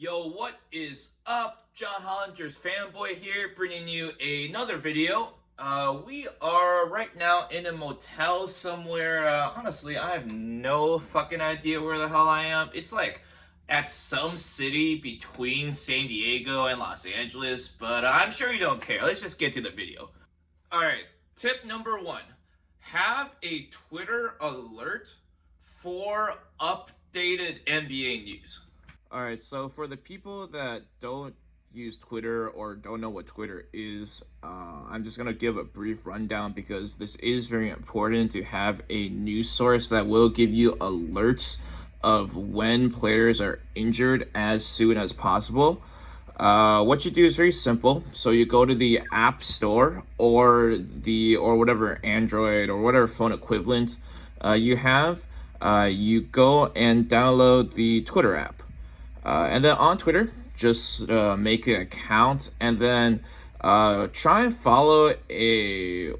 Yo, what is up? John Hollinger's fanboy here, bringing you another video. We are right now in a motel somewhere. Honestly, I have no fucking idea where the hell I am. It's like at some city between San Diego and Los Angeles, but I'm sure you don't care. Let's just get to the video. Alright, tip number one. Have a Twitter alert for updated NBA news. All right, so for the people that don't use Twitter or don't know what Twitter is, I'm just gonna give a brief rundown because this is very important to have a news source that will give you alerts of when players are injured as soon as possible. What you do is very simple. So you go to the App Store or whatever Android or whatever phone equivalent you have. You go and download the Twitter app. And then on Twitter, just make an account and then try and follow a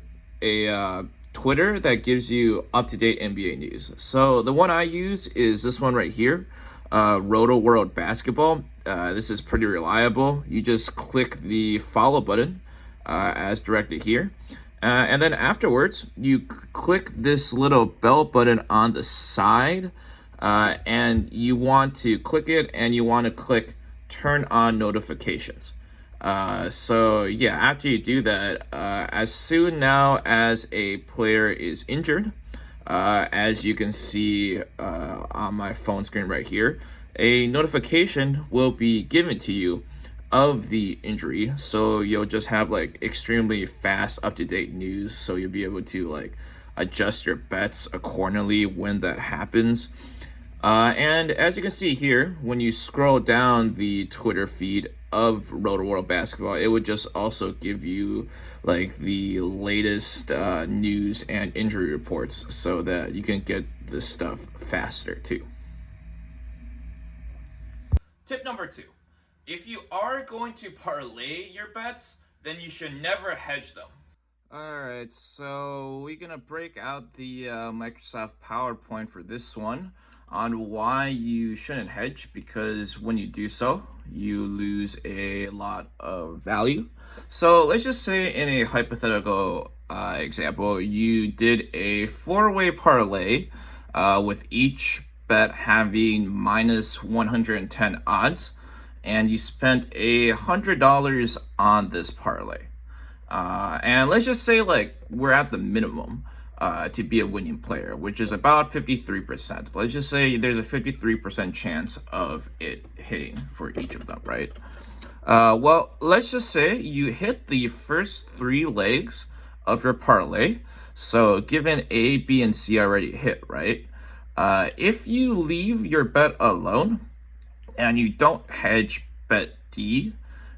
Twitter that gives you up-to-date NBA news. So the one I use is this one right here, Roto World Basketball. This is pretty reliable. You just click the follow button as directed here. And then afterwards, you click this little bell button on the side. And you want to click it and you want to click turn on notifications. So yeah, after you do that, as soon now as a player is injured, as you can see on my phone screen right here, a notification will be given to you of the injury. So you'll just have like extremely fast, up-to-date news. So you'll be able to like adjust your bets accordingly when that happens. And as you can see here, when you scroll down the Twitter feed of Roto World Basketball, it would just also give you like the latest news and injury reports so that you can get this stuff faster too. Tip number two, if you are going to parlay your bets, then you should never hedge them. Alright, so we're gonna break out the Microsoft PowerPoint for this one on why you shouldn't hedge, because when you do so, you lose a lot of value. So let's just say in a hypothetical example, you did a four-way parlay with each bet having minus 110 odds, and you spent $100 on this parlay. And let's just say like we're at the minimum to be a winning player, which is about 53%. But let's just say there's a 53% chance of it hitting for each of them, right? Well, let's just say you hit the first three legs of your parlay. So given A, B, and C already hit, right? If you leave your bet alone and you don't hedge bet D,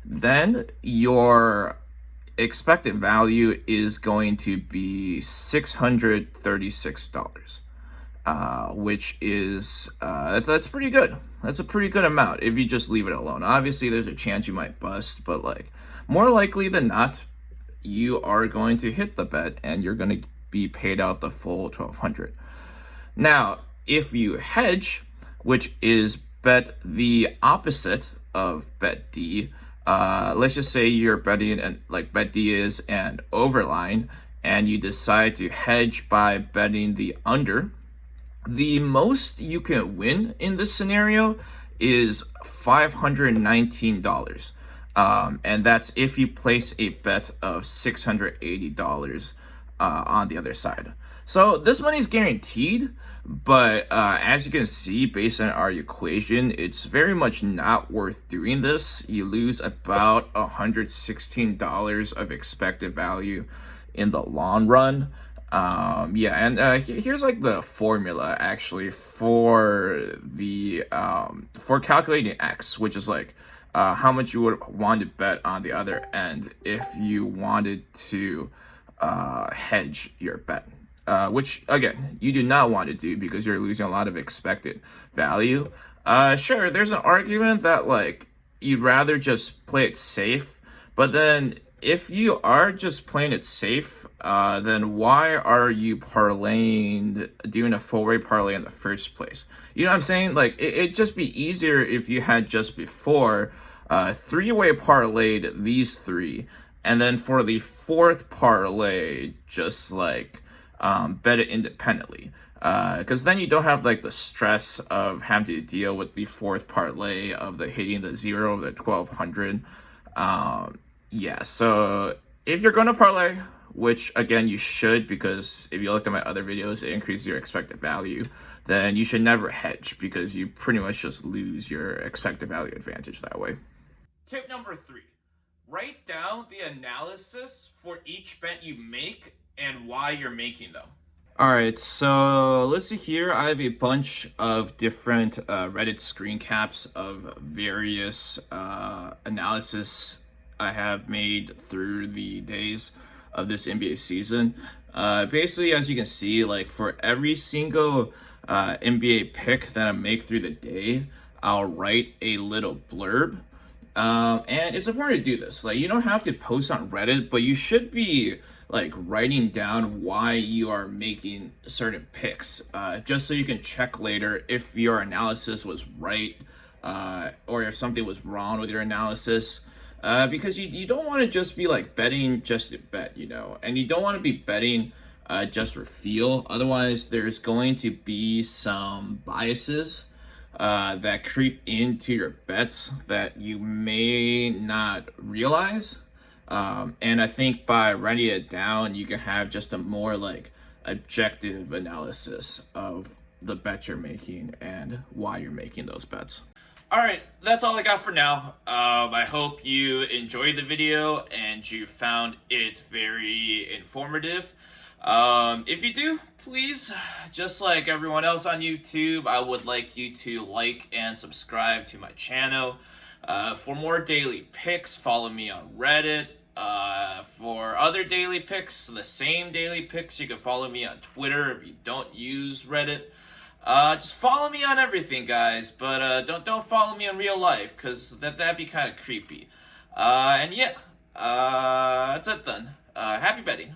then your expected value is going to be $636, which is that's pretty good. That's a pretty good amount if you just leave it alone. Obviously, there's a chance you might bust, but like more likely than not, you are going to hit the bet and you're going to be paid out the full $1,200. Now, if you hedge, which is bet the opposite of bet D, let's just say you're betting and like bet D is an overline and you decide to hedge by betting the under, the most you can win in this scenario is $519. And that's if you place a bet of $680 on the other side. So this money is guaranteed, but as you can see, based on our equation, it's very much not worth doing this. You lose about $116 of expected value in the long run. Yeah, and here's like the formula actually for the for calculating X, which is like how much you would want to bet on the other end if you wanted to hedge your bet. Which again, you do not want to do because you're losing a lot of expected value. Sure, there's an argument that like you'd rather just play it safe, but then if you are just playing it safe, then why are you doing a full-way parlay in the first place? You know what I'm saying? Like it'd just be easier if you had just before three-way parlayed these three, and then for the fourth parlay, just like bet it independently. Because then you don't have like the stress of having to deal with the fourth parlay of the hitting the zero of the 1200. Yeah, so if you're going to parlay, which again you should, because if you looked at my other videos, it increases your expected value, then you should never hedge because you pretty much just lose your expected value advantage that way. Tip number 3. Write down the analysis for each bet you make and why you're making them. All right, so let's see here. I have a bunch of different Reddit screen caps of various analysis I have made through the days of this NBA season. Basically, as you can see, like for every single NBA pick that I make through the day, I'll write a little blurb. And it's important to do this. Like, you don't have to post on Reddit, but you should be like writing down why you are making certain picks, just so you can check later if your analysis was right, or if something was wrong with your analysis. Because you don't want to just be like betting just to bet, you know, and you don't want to be betting just for feel. Otherwise, there's going to be some biases that creep into your bets that you may not realize. And I think by writing it down, you can have just a more like objective analysis of the bet you're making and why you're making those bets. All right, that's all I got for now. I hope you enjoyed the video and you found it very informative. If you do, please, just like everyone else on YouTube, I would like you to like and subscribe to my channel. For more daily picks, follow me on Reddit. For other daily picks, the same daily picks, you can follow me on Twitter if you don't use Reddit. Just follow me on everything, guys, but don't follow me in real life, because that'd be kind of creepy. And yeah, that's it then. Happy betting.